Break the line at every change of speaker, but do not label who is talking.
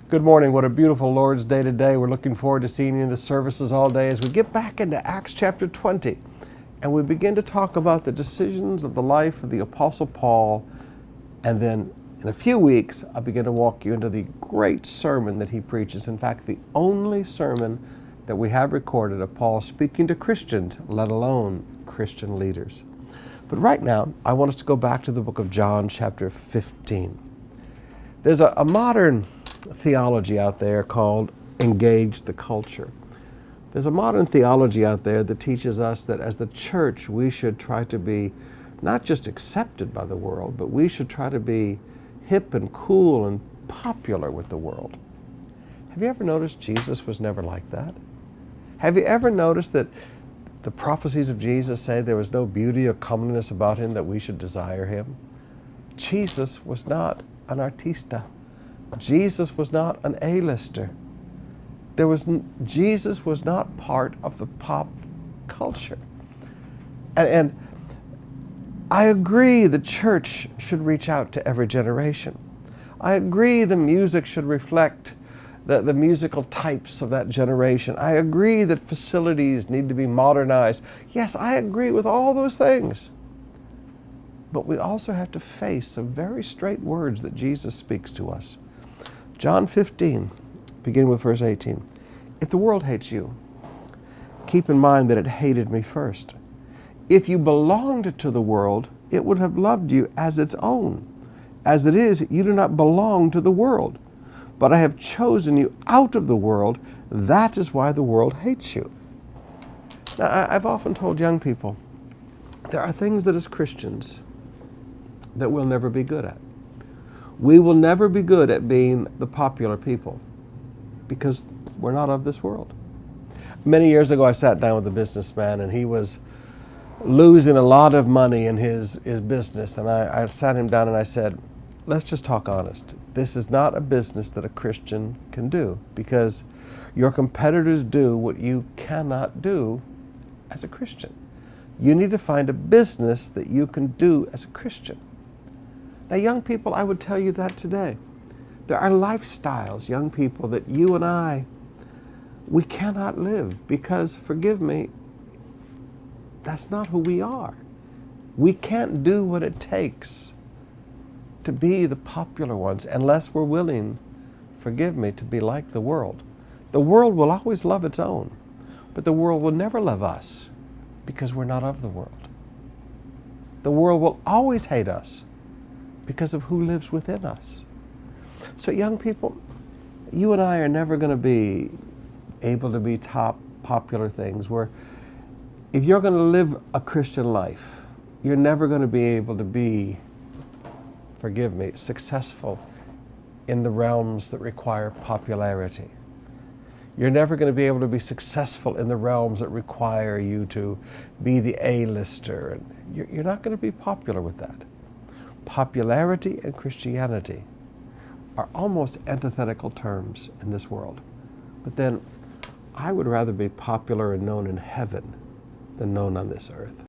Good morning. What a beautiful Lord's Day today. We're looking forward to seeing you in the services all day as we get back into Acts chapter 20 and we begin to talk about the decisions of the life of the Apostle Paul. And then in a few weeks, I'll begin to walk you into the great sermon that he preaches. In fact, the only sermon that we have recorded of Paul speaking to Christians, let alone Christian leaders. But right now, I want us to go back to the book of John chapter 15. There's a modern theology out there called engage the culture. There's a modern theology out there that teaches us that as the church we should try to be not just accepted by the world, but we should try to be hip and cool and popular with the world. Have you ever noticed Jesus was never like that? Have you ever noticed that the prophecies of Jesus say there was no beauty or comeliness about him that we should desire him? Jesus was not an artista. Jesus was not an A-lister. Jesus was not part of the pop culture. And I agree the church should reach out to every generation. I agree the music should reflect the musical types of that generation. I agree that facilities need to be modernized. Yes, I agree with all those things. But we also have to face some very straight words that Jesus speaks to us. John 15, beginning with verse 18. If the world hates you, keep in mind that it hated me first. If you belonged to the world, it would have loved you as its own. As it is, you do not belong to the world, but I have chosen you out of the world. That is why the world hates you. Now, I've often told young people, there are things that as Christians that we'll never be good at. We will never be good at being the popular people because we're not of this world. Many years ago, I sat down with a businessman and he was losing a lot of money in his business. And I sat him down and I said, let's just talk honest. This is not a business that a Christian can do because your competitors do what you cannot do as a Christian. You need to find a business that you can do as a Christian. Now, young people, I would tell you that today. There are lifestyles, young people, that you and I, we cannot live because, forgive me, that's not who we are. We can't do what it takes to be the popular ones unless we're willing, forgive me, to be like the world. The world will always love its own, but the world will never love us because we're not of the world. The world will always hate us because of who lives within us. So young people, you and I are never going to be able to be top popular things where if you're going to live a Christian life, you're never going to be able to be, forgive me, successful in the realms that require popularity. You're never going to be able to be successful in the realms that require you to be the A-lister. And you're not going to be popular with that. Popularity and Christianity are almost antithetical terms in this world. But then I would rather be popular and known in heaven than known on this earth.